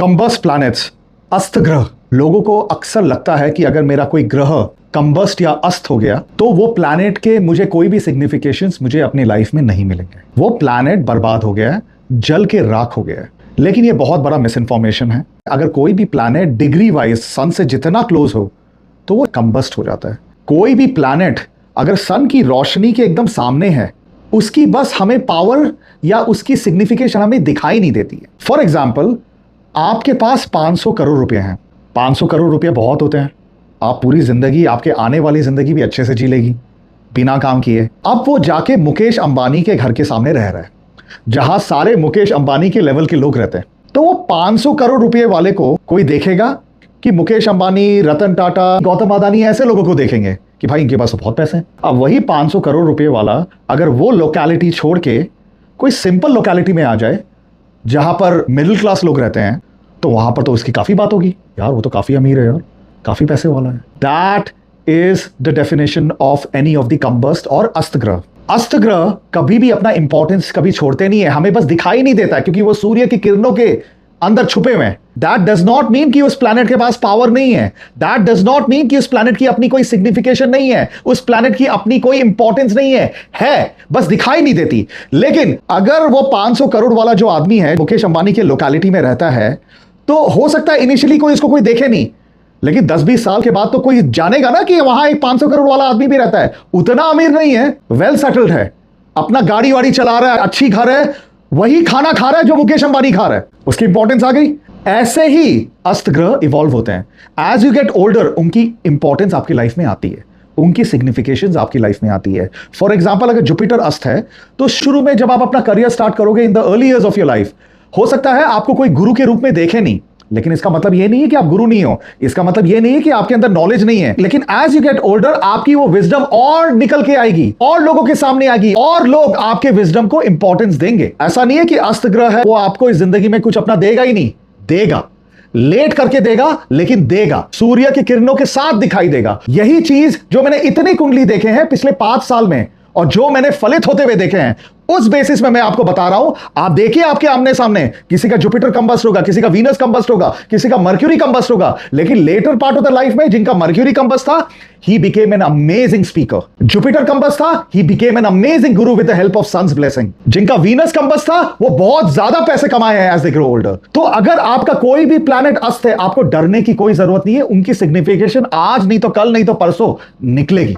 Combust planets, अस्त ग्रह। लोगों को अक्सर लगता है कि अगर मेरा कोई ग्रह कंबस्ट या अस्त हो गया तो वो प्लैनेट के मुझे कोई भी सिग्निफिकेशंस मुझे अपनी लाइफ में नहीं मिलेंगे, वो प्लैनेट बर्बाद हो गया है, जल के राख हो गया है। लेकिन ये बहुत बड़ा मिस इन्फॉर्मेशन है। अगर कोई भी प्लैनेट डिग्री वाइज सन से जितना क्लोज हो तो वो कंबस्ट हो जाता है। कोई भी प्लैनेट अगर सन की रोशनी के एकदम सामने है, उसकी बस हमें पावर या उसकी सिग्निफिकेशन हमें दिखाई नहीं देती है। फॉर एग्जाम्पल, आपके पास 500 करोड़ रुपए हैं। 500 करोड़ रुपए बहुत होते हैं। आप पूरी जिंदगी, आपके आने वाली जिंदगी भी अच्छे से जी लेगी बिना काम किए। अब वो जाके मुकेश अंबानी के घर के सामने रह रहा है, जहां सारे मुकेश अंबानी के लेवल के लोग रहते हैं। तो वो 500 करोड़ रुपए वाले को कोई देखेगा कि मुकेश अंबानी, रतन टाटा, गौतम अदानी ऐसे लोगों को देखेंगे कि भाई इनके पास तो बहुत पैसे हैं। अब वही 500 करोड़ रुपए वाला अगर वो लोकेलिटी छोड़ के कोई सिंपल लोकेलिटी में आ जाए जहां पर मिडिल क्लास लोग रहते हैं, तो वहां पर तो उसकी काफी बात होगी, यार वो तो काफी अमीर है, यार काफी पैसे वाला है। That is the definition of any of the combust और अस्त ग्रह। अस्त ग्रह कभी भी अपना इंपॉर्टेंस कभी छोड़ते नहीं है, हमें बस दिखाई नहीं देता क्योंकि वो सूर्य की किरणों के अंदर छुपे हुए हैं। दैट डज नॉट मीन कि उस प्लैनेट के पास पावर नहीं है। दैट डज नॉट मीन कि उस प्लैनेट की अपनी कोई सिग्निफिकेशन नहीं है, उस प्लैनेट की अपनी कोई इंपॉर्टेंस नहीं है बस दिखाई नहीं देती। लेकिन अगर वो 500 करोड़ वाला जो आदमी है, मुकेश अंबानी के लोकेलिटी में रहता है, तो हो सकता है इनिशियली कोई इसको कोई देखे नहीं, लेकिन 10-20 साल के बाद तो कोई जानेगा ना कि वहां एक 500 करोड़ वाला आदमी भी रहता है। उतना अमीर नहीं है, वेल सेटल्ड है, अपना गाड़ी वाड़ी चला रहा है, अच्छी घर है, वही खाना खा रहा है जो मुकेश अंबानी खा रहा है, उसकी इंपॉर्टेंस आ गई। ऐसे ही अस्त ग्रह इवॉल्व होते हैं। एज यू गेट ओल्डर उनकी इंपॉर्टेंस आपकी लाइफ में आती है, उनकी सिग्निफिकेशंस आपकी लाइफ में आती है। फॉर एग्जांपल, अगर जुपिटर अस्त है तो शुरू में जब आप अपना करियर स्टार्ट करोगे in the early years of your life, हो सकता है आपको कोई गुरु के रूप में देखे नहीं, लेकिन इसका मतलब यह नहीं है कि आप गुरु नहीं हो, इसका मतलब यह नहीं है कि आपके अंदर नॉलेज नहीं है। लेकिन एज यू गेट ओल्डर आपकी वो विजडम और निकल के आएगी और लोगों के सामने आएगी और लोग आपके विजडम को इंपॉर्टेंस देंगे। ऐसा नहीं है कि अस्त ग्रह है वो आपको इस जिंदगी में कुछ अपना देगा ही नहीं, देगा, लेट करके देगा, लेकिन देगा, सूर्य की किरणों के साथ दिखाई देगा। यही चीज जो मैंने इतनी कुंडली देखे हैं पिछले 5 साल में और जो मैंने फलित होते हुए देखे हैं, उस बेसिस में मैं आपको बता रहा हूं। आप देखिए आपके आमने सामने किसी का जुपिटर कंबस्ट होगा, किसी का वीनस कंबस्ट होगा, किसी का मर्क्यूरी कंबस्ट होगा, लेकिन latter part of the life में जिनका मर्क्यूरी कंबस्ट था, he became an amazing speaker. Jupiter combust था, he became an amazing guru with the help of sun's blessing. जिनका वीनस कंबस्ट था, वो बहुत ज्यादा पैसे कमाए हैं as they grow older. तो अगर आपका कोई भी प्लैनेट अस्त है, आपको डरने की कोई जरूरत नहीं है, उनकी सिग्निफिकेशन आज नहीं तो कल नहीं तो परसों निकलेगी।